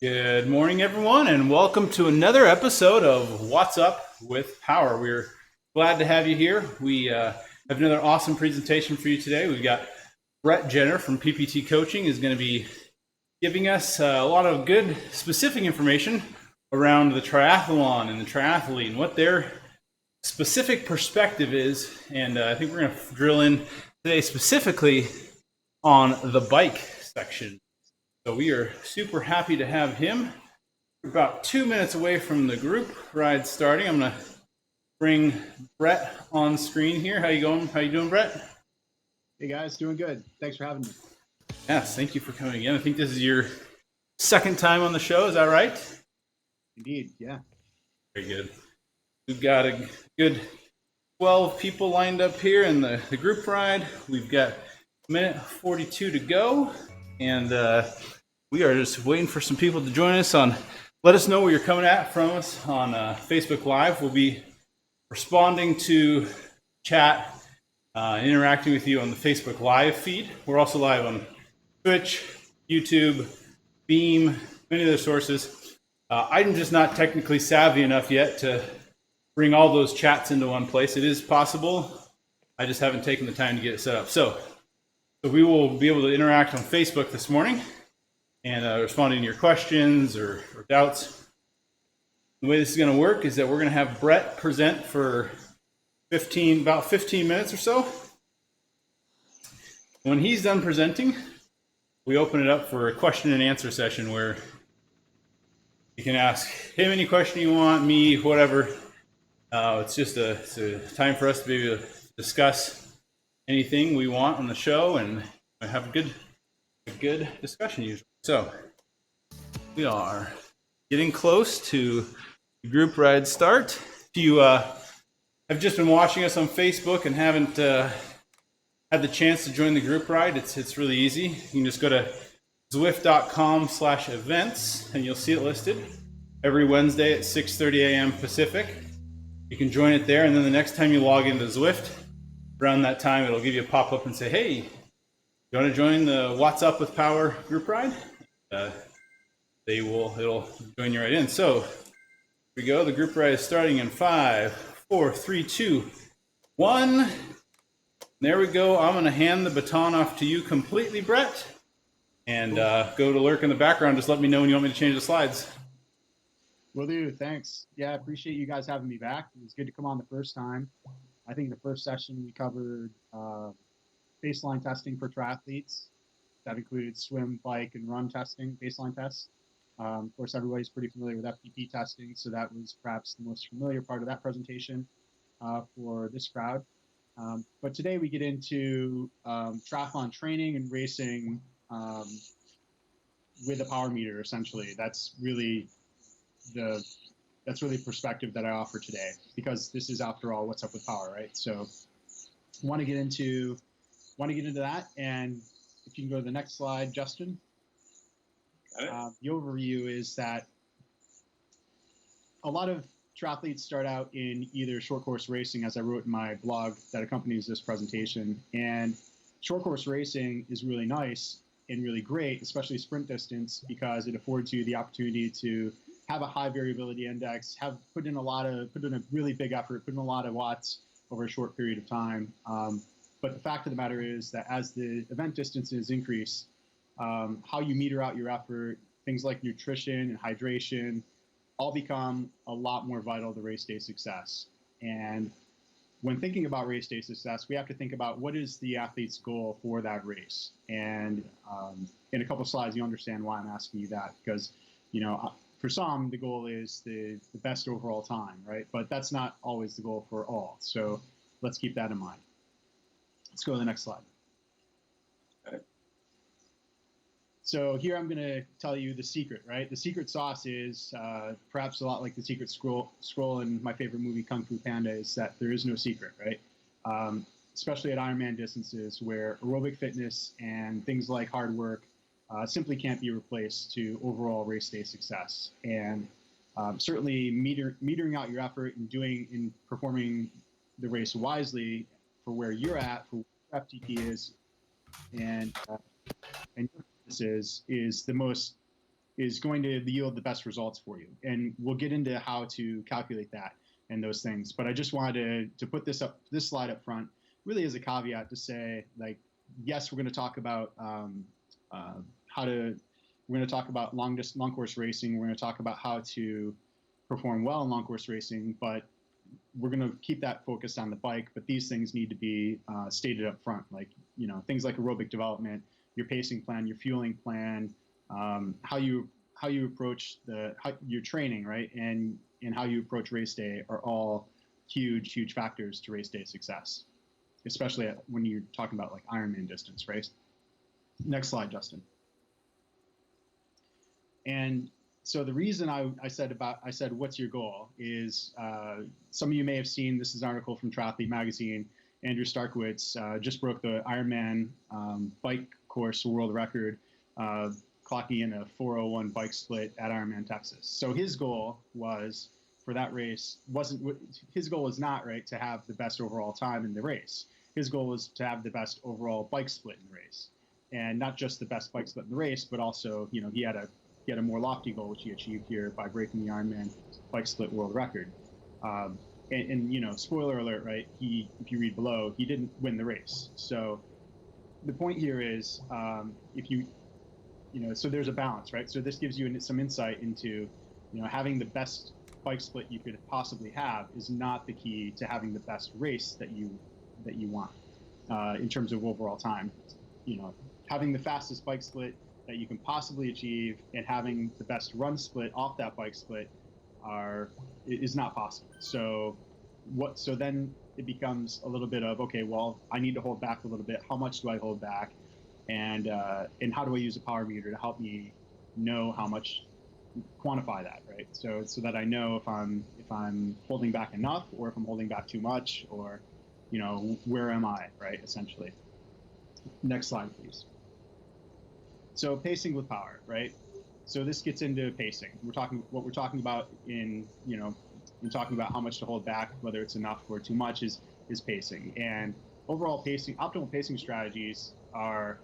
Good morning, everyone, and welcome to another episode of What's Up with Power. We're glad to have you here. We have another awesome presentation for you today. We've got Brett Jenner from PPT Coaching is going to be giving us a lot of good specific information around the triathlon and the triathlete and what their specific perspective is. And I think we're going to drill in today specifically on the bike section. So we are super happy to have him. We're about 2 minutes away from the group ride starting. I'm going to bring Brett on screen here. How you going? How you doing, Brett? Hey guys, doing good. Thanks for having me. Yes, thank you for coming again. I think this is your second time on the show. Is that right? Indeed, yeah. Very good. We've got a good 12 people lined up here in the group ride. We've got minute 42 to go. And we are just waiting for some people to join us on. Let us know where you're coming at from us on Facebook Live. We'll be responding to chat, interacting with you on the Facebook Live feed. We're also live on Twitch, YouTube, Beam, many other sources. I'm just not technically savvy enough yet to bring all those chats into one place. It is possible. I just haven't taken the time to get it set up. So we will be able to interact on Facebook this morning and responding to your questions or doubts. The way this is going to work is that we're going to have Brett present for about 15 minutes or so. When he's done presenting, we open it up for a question and answer session where you can ask him any question you want, me, whatever. It's just a time for us to be able to discuss anything we want on the show and have a good discussion usually. So we are getting close to the group ride start. If you have just been watching us on Facebook and haven't had the chance to join the group ride, it's really easy. You can just go to zwift.com/events and you'll see it listed every Wednesday at 6:30 a.m. Pacific. You can join it there, and then the next time you log into Zwift, around that time, it'll give you a pop-up and say, hey, you want to join the What's Up with Power group ride? It'll join you right in. So here we go. The group ride is starting in 5, 4, 3, 2, 1. There we go. I'm going to hand the baton off to you completely, Brett. And go to lurk in the background. Just let me know when you want me to change the slides. Will do. Thanks. Yeah, I appreciate you guys having me back. It was good to come on the first time. I think the first session we covered baseline testing for triathletes. That included swim, bike, and run testing, baseline tests. Of course, everybody's pretty familiar with FTP testing, so that was perhaps the most familiar part of that presentation for this crowd. But today we get into triathlon training and racing with a power meter, essentially. That's really the perspective that I offer today, because this is, after all, what's up with power, right? So want to get into that. And if you can go to the next slide, Justin. The overview is that a lot of triathletes start out in either short course racing, as I wrote in my blog that accompanies this presentation. And short course racing is really nice and really great, especially sprint distance, because it affords you the opportunity to have a high variability index, put in a really big effort, put in a lot of watts over a short period of time. But the fact of the matter is that as the event distances increase, how you meter out your effort, things like nutrition and hydration, all become a lot more vital to race day success. And when thinking about race day success, we have to think about what is the athlete's goal for that race. And in a couple of slides, you understand why I'm asking you that, because, for some, the goal is the best overall time, right? But that's not always the goal for all. So let's keep that in mind. Let's go to the next slide. Okay. So here I'm going to tell you the secret, right? The secret sauce is perhaps a lot like the secret scroll in my favorite movie, Kung Fu Panda, is that there is no secret, right? Especially at Ironman distances where aerobic fitness and things like hard work simply can't be replaced to overall race day success. And certainly metering out your effort and performing the race wisely for where you're at, for where FTP is, and your is the most is going to yield the best results for you. And we'll get into how to calculate that and those things. But I just wanted to put this slide up front, really as a caveat to say, like, yes, we're going to talk about we're going to talk about long course racing. We're going to talk about how to perform well in long course racing, but we're going to keep that focused on the bike. But these things need to be stated up front, like, you know, things like aerobic development, your pacing plan, your fueling plan, how you approach your training, right, and how you approach race day are all huge factors to race day success, especially when you're talking about like Ironman distance race. Next slide, Justin. And so the reason I said what's your goal is, some of you may have seen, this is an article from Triathlete magazine. Andrew Starkowitz just broke the Ironman bike course world record, clocking in a 4:01 bike split at Ironman Texas. So his goal was, for that race, his goal was not, right, to have the best overall time in the race. His goal was to have the best overall bike split in the race, and not just the best bike split in the race, but also, you know, he had a more lofty goal, which he achieved here by breaking the Ironman bike split world record. And you know, spoiler alert, right? If you read below, he didn't win the race. So the point here is, so there's a balance, right? So this gives you some insight into, you know, having the best bike split you could possibly have is not the key to having the best race that you want in terms of overall time. You know, having the fastest bike split that you can possibly achieve and having the best run split off that bike split is not possible. So then it becomes a little bit of, okay, well, I need to hold back a little bit. How much do I hold back? And how do I use a power meter to help me know how much, quantify that, right? So that I know if I'm holding back enough, or if I'm holding back too much, or, you know, where am I, right? Essentially. Next slide, please. So pacing with power, right? So this gets into pacing. What we're talking about in talking about how much to hold back, whether it's enough or too much, is pacing. And overall pacing, optimal pacing strategies are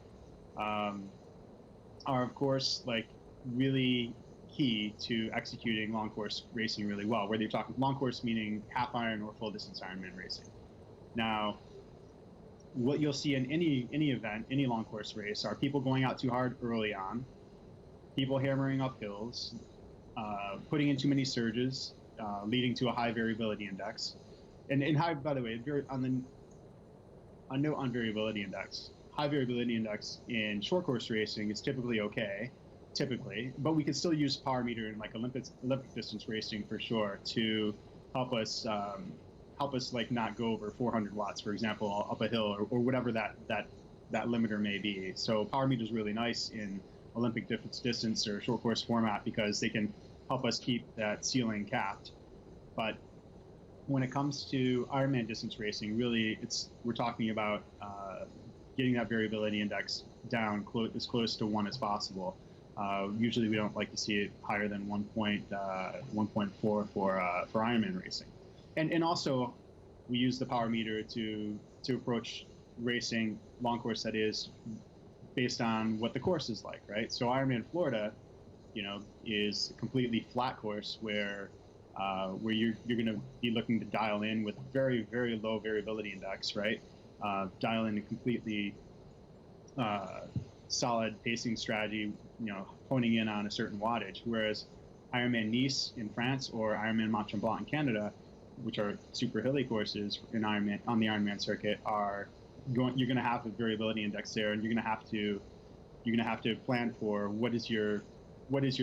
of course, like, really key to executing long course racing really well. Whether you're talking long course, meaning half iron or full distance Ironman racing. Now, what you'll see in any event, any long course race, are people going out too hard early on, people hammering up hills, putting in too many surges, leading to a high variability index. And high, by the way, a note on variability index. High variability index in short course racing is typically okay, but we can still use power meter in like Olympic distance racing for sure to help us like not go over 400 watts, for example, up a hill, or whatever that limiter may be. So power meter is really nice in Olympic distance or short course format because they can help us keep that ceiling capped. But when it comes to Ironman distance racing, really we're talking about getting that variability index down as close to 1 as possible. Usually we don't like to see it higher than 1.4 for Ironman racing. And also, we use the power meter to approach racing long course, that is, based on what the course is like, right? So Ironman Florida, you know, is a completely flat course where you're going to be looking to dial in with very, very low variability index, right? Dial in a completely solid pacing strategy, you know, honing in on a certain wattage. Whereas Ironman Nice in France or Ironman Mont Tremblant in Canada, which are super hilly courses on the Ironman circuit, you're going to have a variability index there, and you're going to have to plan for what is your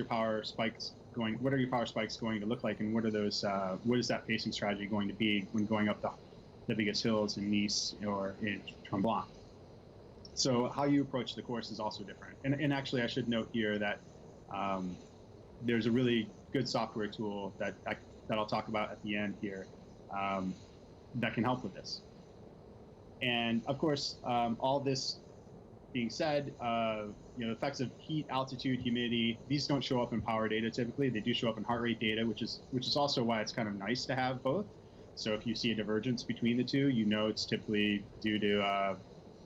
power spikes going, what are your power spikes going to look like, and what is that pacing strategy going to be when going up the biggest hills in Nice or in Tremblant. So how you approach the course is also different. And actually, I should note here that there's a really good software tool that I'll talk about at the end here that can help with this. And of course, all this being said, the effects of heat, altitude, humidity, these don't show up in power data typically. They do show up in heart rate data, which is also why it's kind of nice to have both. So if you see a divergence between the two, you know it's typically due to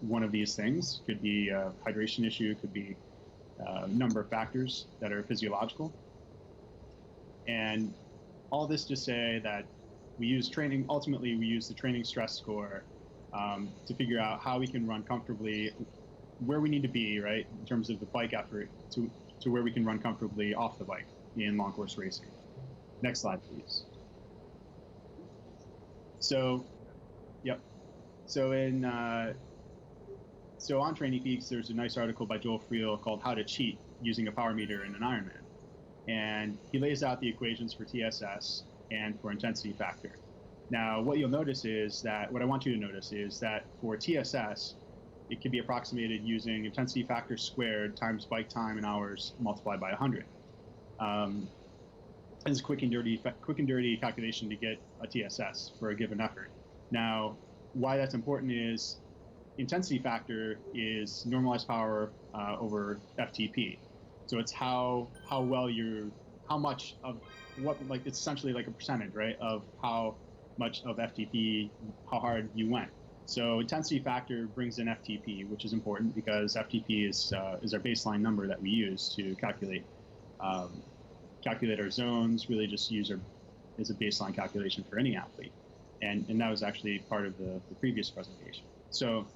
one of these things. Could be a hydration issue, could be number of factors that are physiological. And all this to say that we use training, ultimately we use the training stress score to figure out how we can run comfortably, where we need to be, right, in terms of the bike effort to where we can run comfortably off the bike in long course racing. Next slide, please. So, yep. So so on Training Peaks, there's a nice article by Joel Friel called "How to Cheat Using a Power Meter in an Ironman," and he lays out the equations for TSS and for intensity factor. Now, what you'll notice is that, what I want you to notice is that for TSS, it can be approximated using intensity factor squared times bike time in hours multiplied by 100. It's a quick and dirty calculation to get a TSS for a given effort. How why that's important is intensity factor is normalized power over FTP. So it's how much of what, like, it's essentially like a percentage, right, of how much of FTP, how hard you went. So intensity factor brings in FTP, which is important because FTP is our baseline number that we use to calculate our zones, really just use as a baseline calculation for any athlete. And that was actually part of the previous presentation. So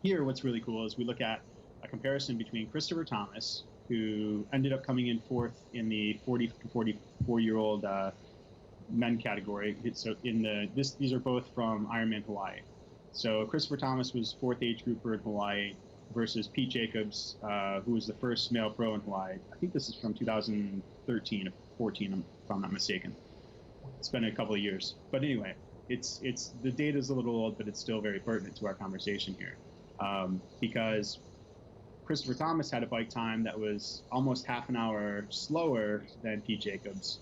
here, what's really cool is we look at a comparison between Christopher Thomas, who ended up coming in fourth in the 40 to 44-year-old men category. So these are both from Ironman Hawaii. So Christopher Thomas was fourth age grouper in Hawaii versus Pete Jacobs, who was the first male pro in Hawaii. I think this is from 2013 or 14, if I'm not mistaken. It's been a couple of years, but anyway, it's the data is a little old, but it's still very pertinent to our conversation here, because Christopher Thomas had a bike time that was almost half an hour slower than Pete Jacobs,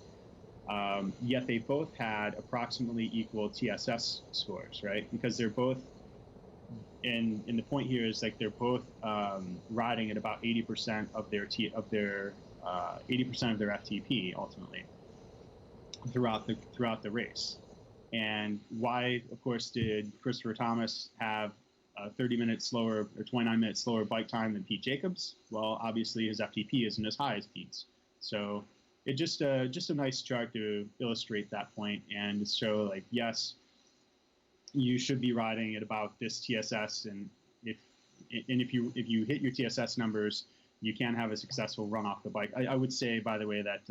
yet they both had approximately equal TSS scores, right? Because they're both, and the point here is, like, they're both riding at about 80% of their 80% of their FTP ultimately throughout the race. And why, of course, did Christopher Thomas have a 30 minutes slower or 29 minutes slower bike time than Pete Jacobs? Well, obviously his FTP isn't as high as Pete's. So it just a nice chart to illustrate that point and to show, like, yes, you should be riding at about this TSS, and if you hit your TSS numbers, you can have a successful run off the bike. I would say, by the way, that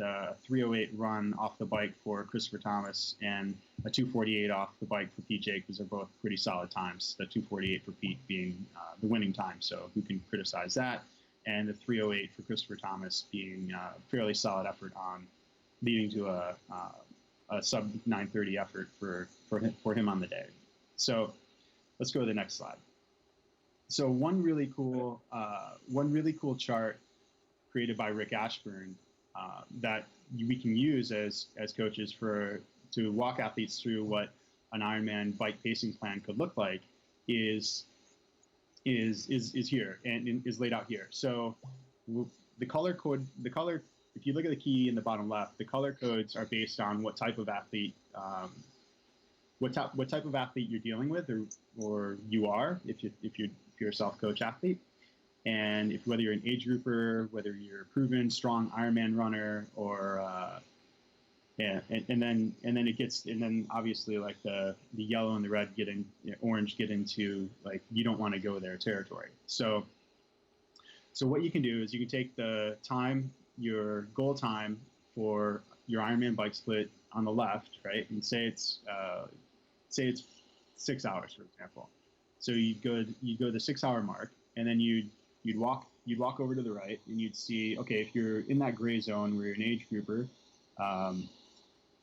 3:08 run off the bike for Christopher Thomas and a 2:48 off the bike for Pete Jacobs are both pretty solid times. The 2:48 for Pete being the winning time, so who can criticize that? And the 3:08 for Christopher Thomas being a fairly solid effort on leading to a sub 9:30 effort for him on the day. So let's go to the next slide. So one really cool chart created by Rick Ashburn that we can use as coaches to walk athletes through what an Ironman bike pacing plan could look like is here and is laid out here. So the color, if you look at the key in the bottom left, the color codes are based on what type of athlete what type of athlete you're dealing with, or you are, if you're a self-coach athlete, and whether you're an age grouper, whether you're a proven strong Ironman runner, or and then obviously, like, the yellow and the red orange get into, like, you don't want to go there territory. So what you can do is you can take the time, your goal time for your Ironman bike split on the left, right, and say it's 6 hours, for example. So you'd go the 6 hour mark, and then you'd walk over to the right, and you'd see, okay, if you're in that gray zone where you're an age grouper,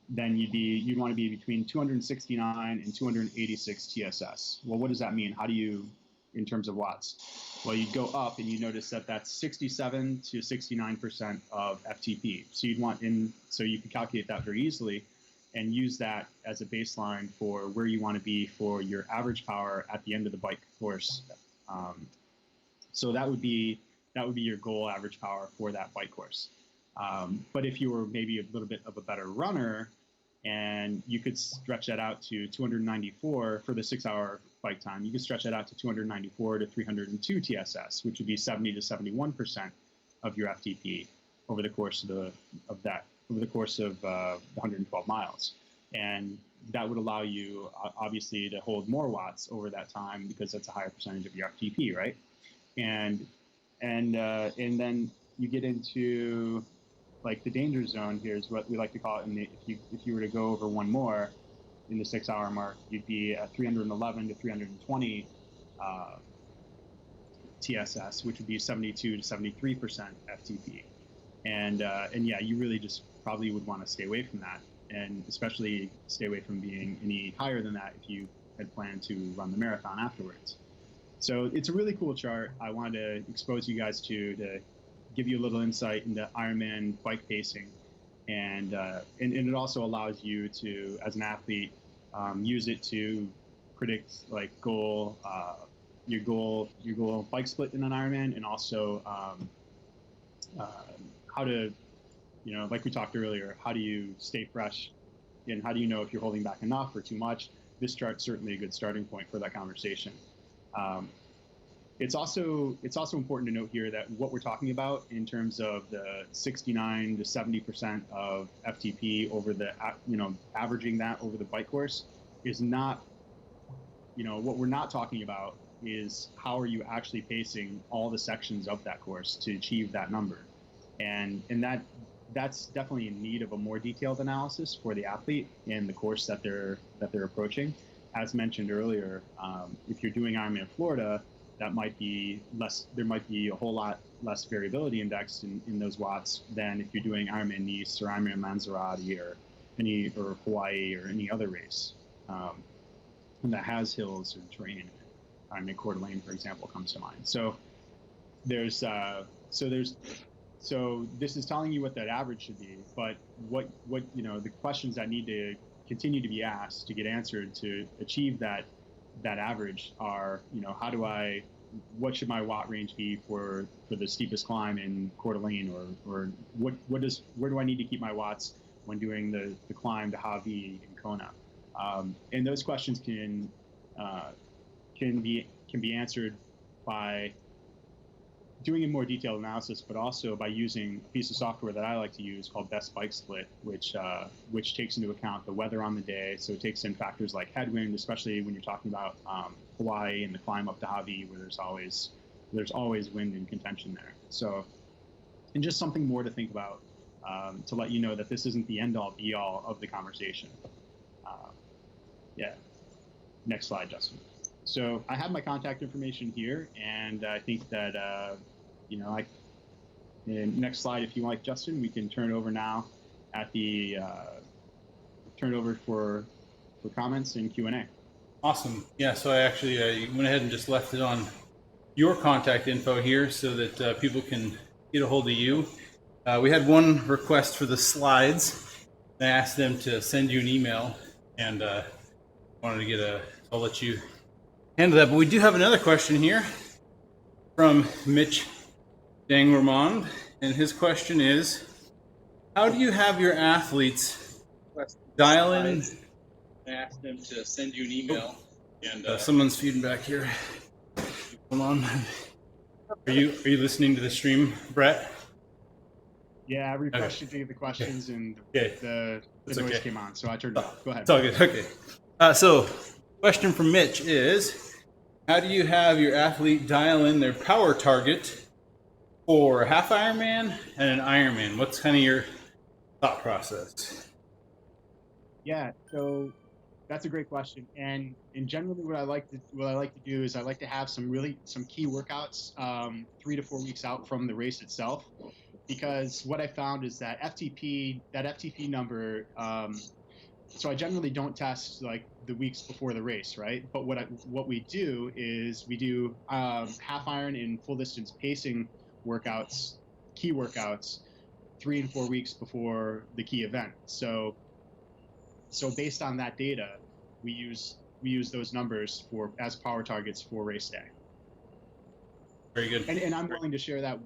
then you'd want to be between 269 and 286 TSS. Well, what does that mean? How do you, in terms of watts? Well, you'd go up, and you notice that that's 67 to 69% of FTP. So so you can calculate that very easily and use that as a baseline for where you want to be for your average power at the end of the bike course. So that would be your goal average power for that bike course. But if you were maybe a little bit of a better runner, and you could stretch that out to 294 for the 6 hour bike time, you could stretch that out to 294 to 302 TSS, which would be 70 to 71% your FTP over the course over the course of 112 miles. And that would allow you obviously to hold more watts over that time, because that's a higher percentage of your FTP, right? And then you get into like the danger zone. Here's what we like to call it. If you were to go over one more in the 6 hour mark, you'd be at 311 to 320 TSS, which would be 72 to 73% FTP. And yeah, you really just probably would want to stay away from that, and especially stay away from being any higher than that if you had planned to run the marathon afterwards. So it's a really cool chart. I wanted to expose you guys to give you a little insight into Ironman bike pacing, and it also allows you to, as an athlete, use it to predict like your goal bike split in an Ironman, and also how to, like we talked earlier, how do you stay fresh, and how do you know if you're holding back enough or too much? This chart's certainly a good starting point for that conversation. It's also important to note here that what we're talking about in terms of the 69 to 70% of FTP over the, averaging that over the bike course is not, what we're not talking about is how are you actually pacing all the sections of that course to achieve that number. And that's definitely in need of a more detailed analysis for the athlete and the course that they're approaching. As mentioned earlier, if you're doing Ironman Florida, that might be less. There might be a whole lot less variability indexed in those watts than if you're doing Ironman Nice or Ironman Maserati or Hawaii or any other race that has hills or terrain. Ironman Coeur d'Alene, for example, comes to mind. So this is telling you what that average should be, but what the questions that need to continue to be asked to get answered to achieve that average are, what should my watt range be for the steepest climb in Coeur d'Alene, or where do I need to keep my watts when doing the climb to Hawi in Kona? And those questions can be answered by doing a more detailed analysis, but also by using a piece of software that I like to use called Best Bike Split, which takes into account the weather on the day. So it takes in factors like headwind, especially when you're talking about Hawaii and the climb up to Hawi, where there's always wind and contention there. So, and just something more to think about, to let you know that this isn't the end all be all of the conversation. Yeah. Next slide, Justin. So I have my contact information here, and I think that, next slide, if you like, Justin, we can turn it over now turn it over for comments and Q&A. Awesome. Yeah, so I actually went ahead and just left it on your contact info here so that people can get a hold of you. We had one request for the slides. I asked them to send you an email, and wanted to get I'll let you handle that. But we do have another question here from Mitch Dangermond, and his question is, how do you have your athletes dial in? I asked them to send you an email, and someone's feeding back here. Hold on. Are you listening to the stream, Brett? Yeah, I refreshed to the questions, and the noise came on, so I turned it off. Go ahead. It's all good. Okay. So, question from Mitch is, how do you have your athlete dial in their power target for a half Ironman and an Ironman? What's kind of your thought process? Yeah, so that's a great question. And generally, what I like to do is I like to have some key workouts 3 to 4 weeks out from the race itself, because what I found is that FTP number. So I generally don't test like the weeks before the race, right? But what we do is we do half iron and full distance pacing workouts, key workouts, 3 and 4 weeks before the key event. So based on that data, we use those numbers as power targets for race day. Very good. And I'm willing to share that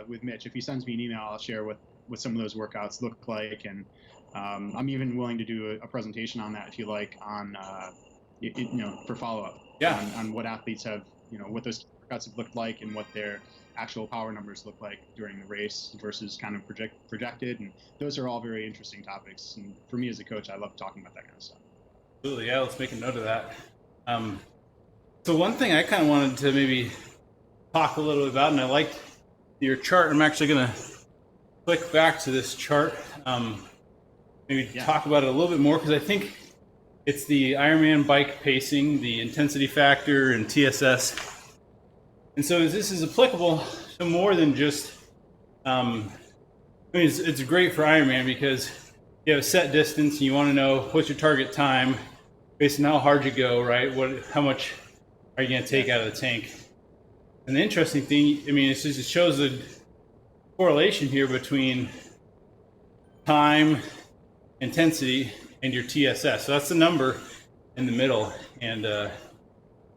with Mitch. If he sends me an email, I'll share what some of those workouts look like, and I'm even willing to do a presentation on that if you like, on for follow up. Yeah. On what athletes have, what those workouts have looked like and what their actual power numbers look like during the race versus kind of projected. And those are all very interesting topics. And for me as a coach, I love talking about that kind of stuff. Absolutely, yeah. Let's make a note of that. So one thing I kind of wanted to maybe talk a little bit about, and I liked your chart. I'm actually going to click back to this chart. Maybe talk about it a little bit more, because I think it's the Ironman bike pacing, the intensity factor, and TSS. And so this is applicable to more than just, I mean, it's great for Ironman because you have a set distance and you want to know what's your target time based on how hard you go, right? How much are you going to take out of the tank? And the interesting thing, I mean, it shows the correlation here between time, intensity, and your TSS. So that's the number in the middle. And,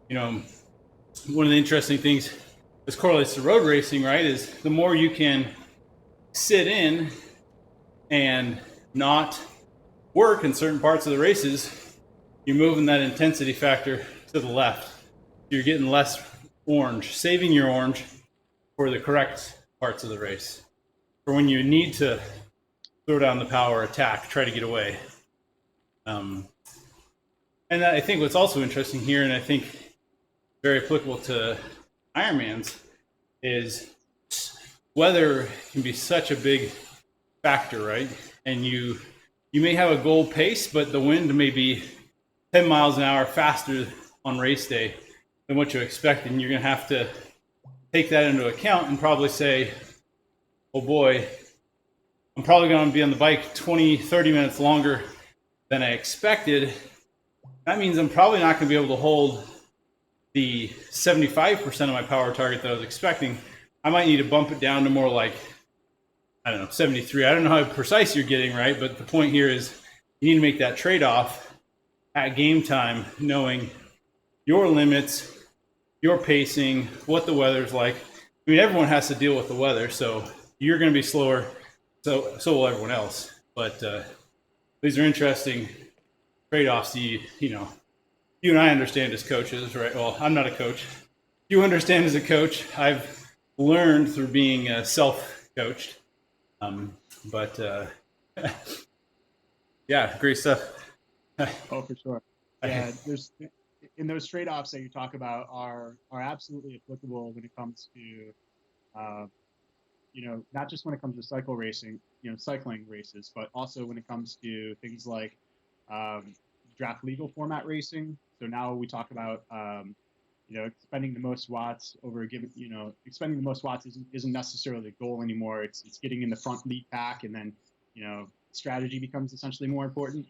you know, one of the interesting things this correlates to road racing, right, is the more you can sit in and not work in certain parts of the races, you're moving that intensity factor to the left. You're getting less orange, saving your orange for the correct parts of the race, for when you need to throw down the power, attack, try to get away. And I think what's also interesting here, and I think very applicable to Ironmans, is weather can be such a big factor, right? And you may have a goal pace, but the wind may be 10 miles an hour faster on race day than what you expect, and you're going to have to take that into account and probably say, oh boy, I'm probably going to be on the bike 20, 30 minutes longer than I expected. That means I'm probably not going to be able to hold the 75% of my power target that I was expecting. I might need to bump it down to more like, I don't know, 73. I don't know how precise you're getting, right? But the point here is you need to make that trade-off at game time, knowing your limits, your pacing, what the weather's like. I mean, everyone has to deal with the weather, so you're going to be slower, so will everyone else. But these are interesting trade-offs. You and I understand as coaches, right? Well, I'm not a coach. You understand as a coach. I've learned through being self-coached. But yeah, great stuff. Oh, for sure. Yeah, there's and those trade-offs that you talk about are absolutely applicable when it comes to not just when it comes to cycling races, but also when it comes to things like draft legal format racing. So now we talk about expending the most watts over a given, expending the most watts isn't necessarily the goal anymore. It's getting in the front lead pack, and then strategy becomes essentially more important,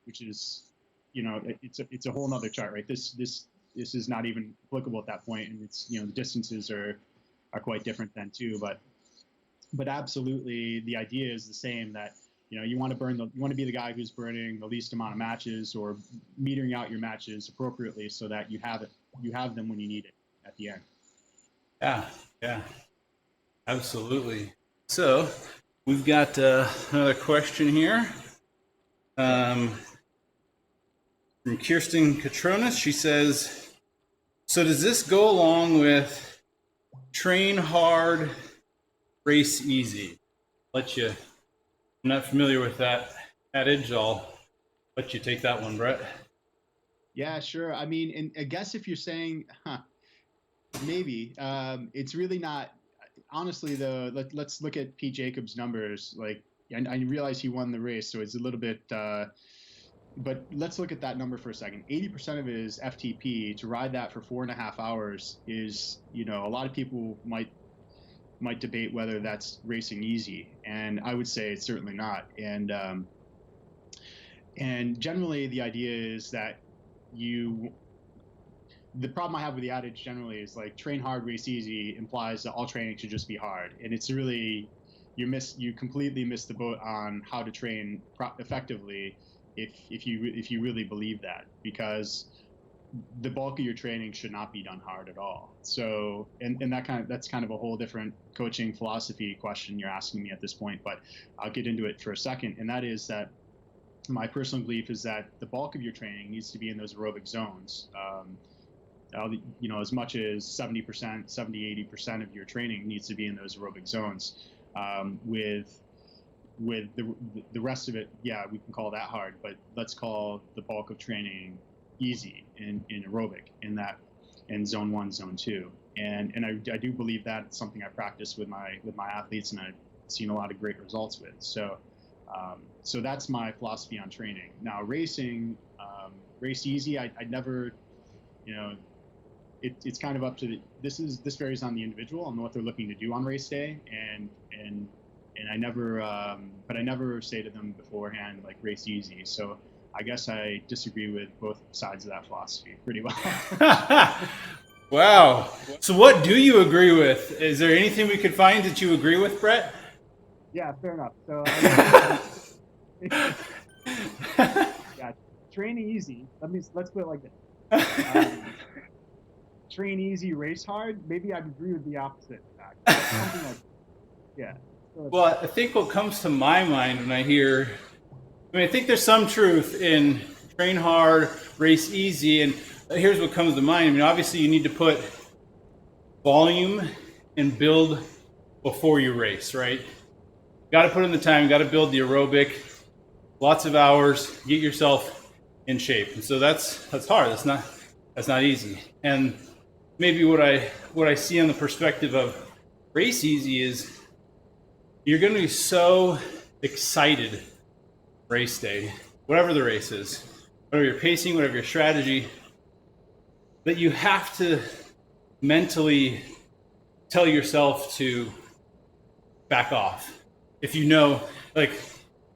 which is it's a whole nother chart, right? This is not even applicable at that point, and it's the distances are quite different then too. But absolutely, the idea is the same, that you want to be the guy who's burning the least amount of matches, or metering out your matches appropriately so that you have them when you need it at the end. Yeah, absolutely. So we've got another question here from Kirsten Katronis. She says, so does this go along with train hard, race easy? I'm not familiar with that adage. I'll let you take that one, Brett. Yeah, sure. I mean, and I guess if you're saying, maybe, it's really not. Honestly, though, let's look at Pete Jacobs' numbers. Like, and I realize he won the race, so it's a little bit. But let's look at that number for a second. 80% of it is FTP. To ride that for 4.5 hours is, a lot of people might debate whether that's racing easy, and I would say it's certainly not. And generally, the idea is that the problem I have with the adage generally is like train hard, race easy implies that all training should just be hard, and it's really you completely miss the boat on how to train effectively if you really believe that, because the bulk of your training should not be done hard at all. So, and that's kind of a whole different coaching philosophy question you're asking me at this point, but I'll get into it for a second. And that is that my personal belief is that the bulk of your training needs to be in those aerobic zones. as much as 70%, 70, 80% of your training needs to be in those aerobic zones. With the rest of it, yeah, we can call that hard, but let's call the bulk of training easy in aerobic in zone 1, zone 2. And I do believe that it's something I practice with my athletes, and I've seen a lot of great results with. So that's my philosophy on training. Now racing, race easy. I never, it's kind of up to this varies on the individual and what they're looking to do on race day, and I never, but I never say to them beforehand like race easy. So I guess I disagree with both sides of that philosophy pretty well. Wow. So what do you agree with? Is there anything we could find that you agree with, Brett? Yeah, fair enough. So yeah, training easy. Let's put it like this. Train easy, race hard. Maybe I'd agree with the opposite. Something like, yeah. Well, I think what comes to my mind when I hear, I think there's some truth in train hard, race easy, and here's what comes to mind. Obviously you need to put volume and build before you race, right? Got to put in the time, got to build the aerobic, lots of hours, get yourself in shape. And so that's hard. That's not easy. And maybe what I see on the perspective of race easy is you're going to be so excited race day, whatever the race is, whatever your pacing, whatever your strategy, that you have to mentally tell yourself to back off. If like,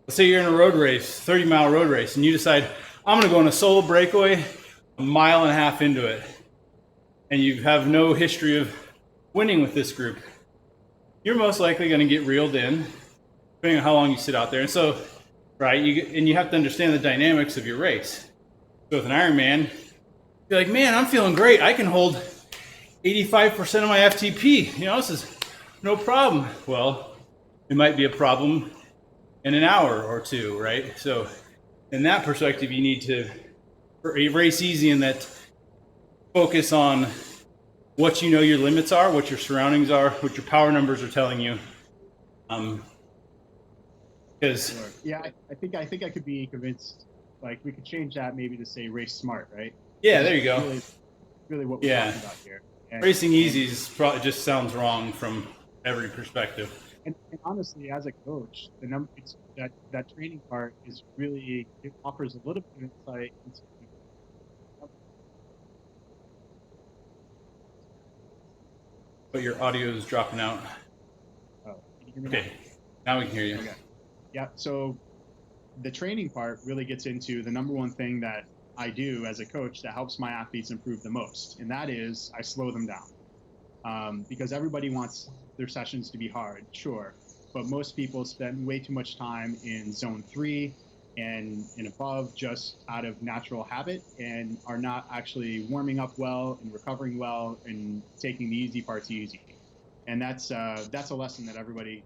let's say you're in a road race, 30-mile road race, and you decide, I'm going to go on a solo breakaway a mile and a half into it, and you have no history of winning with this group, you're most likely going to get reeled in, depending on how long you sit out there. And so, right, you have to understand the dynamics of your race. So with an Ironman, you're like, man, I'm feeling great. I can hold 85% of my FTP. This is no problem. Well, it might be a problem in an hour or two, right? So in that perspective, you need to race easy in that focus on what your limits are, what your surroundings are, what your power numbers are telling you. Because yeah, I think I could be convinced. Like we could change that maybe to say race smart, right? Yeah, there you go. Really what we're talking about here. Racing easy probably just sounds wrong from every perspective. And honestly, as a coach, that training part is really, it offers a little bit of insight into. But your audio is dropping out. Oh, can you hear me okay, now we can hear you. Okay. Yeah, so the training part really gets into the number one thing that I do as a coach that helps my athletes improve the most, and that is I slow them down. Because everybody wants their sessions to be hard, sure, but most people spend way too much time in zone 3 and above just out of natural habit, and are not actually warming up well and recovering well and taking the easy parts easy. And that's a lesson that everybody,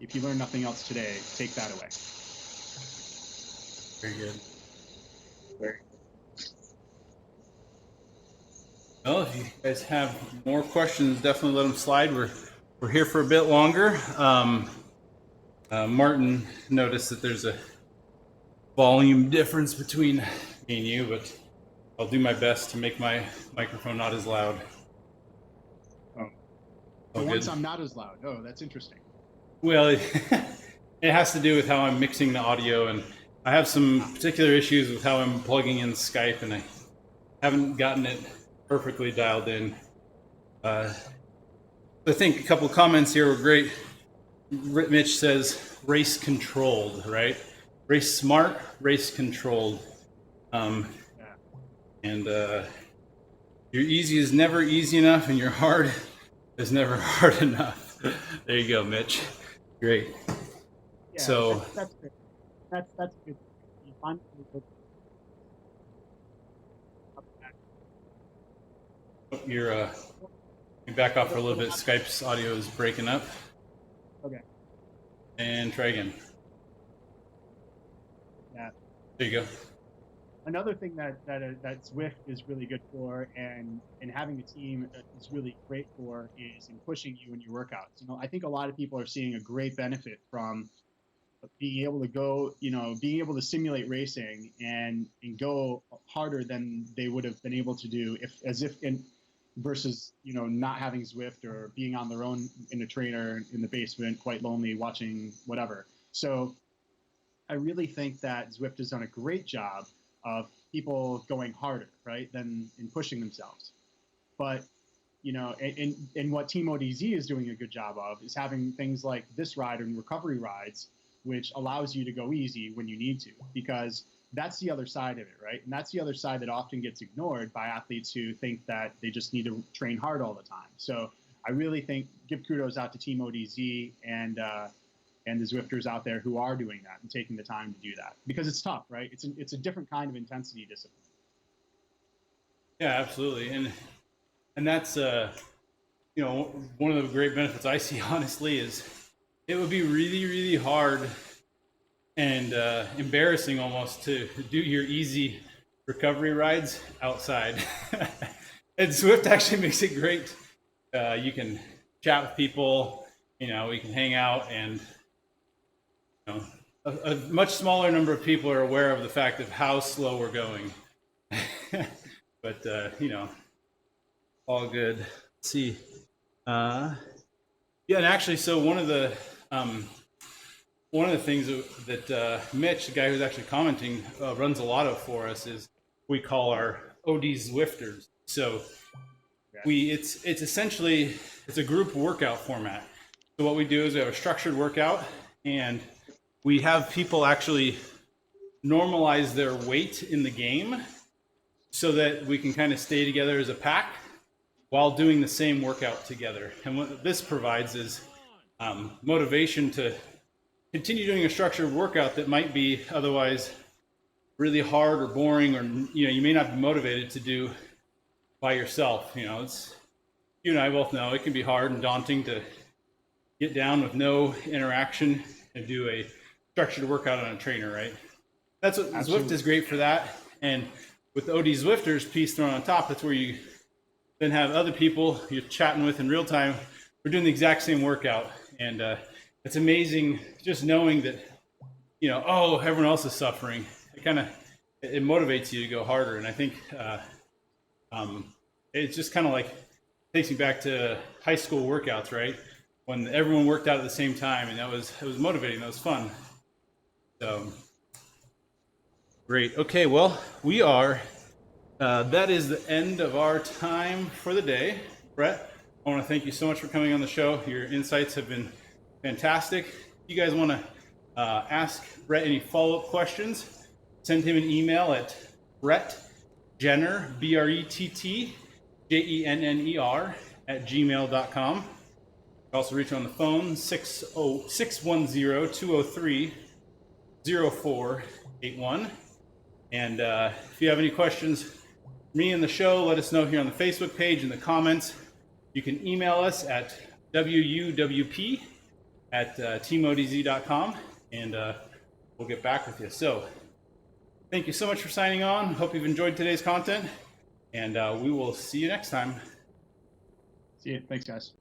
if you learn nothing else today, take that away. Very good. Well, if you guys have more questions, definitely let them slide. We're here for a bit longer. Martin noticed that there's a volume difference between me and you, but I'll do my best to make my microphone not as loud. For once, I'm not as loud. Oh, that's interesting. Well, it has to do with how I'm mixing the audio, and I have some particular issues with how I'm plugging in Skype, and I haven't gotten it perfectly dialed in. I think a couple of comments here were great. Mitch says race controlled, right? Race smart, race controlled. And your easy is never easy enough, and your hard is never hard enough. There you go, Mitch. Great. Yeah, so that's good. That's good. You're back off for a little bit. Skype's audio is breaking up. Okay. And try again. Yeah. There you go. another thing that Zwift is really good for, and having a team is really great for, is in pushing you in your workouts. I think a lot of people are seeing a great benefit from being able to go, being able to simulate racing and go harder than they would have been able to do versus not having Zwift, or being on their own in a trainer in the basement, quite lonely, watching whatever. So I really think that Zwift has done a great job of people going harder, right, than in pushing themselves. But and what Team ODZ is doing a good job of is having things like this ride and recovery rides, which allows you to go easy when you need to, because that's the other side of it, right? And that's the other side that often gets ignored by athletes who think that they just need to train hard all the time. So I really think, give kudos out to Team ODZ and the Zwifters out there who are doing that and taking the time to do that, because it's tough, right? It's a different kind of intensity discipline. Yeah, absolutely. And that's one of the great benefits I see, honestly, is it would be really, really hard and embarrassing almost to do your easy recovery rides outside. And Zwift actually makes it great. You can chat with people, we can hang out, and a much smaller number of people are aware of the fact of how slow we're going. But all good. Let's see. Yeah, and actually, so one of the things that Mitch, the guy who's actually commenting, runs a lot of for us, is we call our OD Zwifters. So it's essentially, it's a group workout format. So what we do is we have a structured workout, and we have people actually normalize their weight in the game so that we can kind of stay together as a pack while doing the same workout together. And what this provides is motivation to continue doing a structured workout that might be otherwise really hard or boring, or you may not be motivated to do by yourself. It's, you and I both know it can be hard and daunting to get down with no interaction and do a structured workout on a trainer, right? That's what Zwift is great for that. And with the OD Zwifters piece thrown on top, that's where you then have other people you're chatting with in real time. We're doing the exact same workout, and it's amazing just knowing that everyone else is suffering. It motivates you to go harder. And I think it's just kind of like takes me back to high school workouts, right? When everyone worked out at the same time, and it was motivating. That was fun. So great. Okay, well, we are. That is the end of our time for the day. Brett, I want to thank you so much for coming on the show. Your insights have been fantastic. If you guys want to ask Brett any follow-up questions, send him an email at brettjenner, BRETTJENNER @gmail.com. You can also reach him on the phone, 610-203-0481. And if you have any questions for me and the show, let us know here on the Facebook page in the comments. You can email us at WUWP@teamodz.com, and we'll get back with you. So thank you so much for signing on. Hope you've enjoyed today's content, and we will see you next time. See you. Thanks, guys.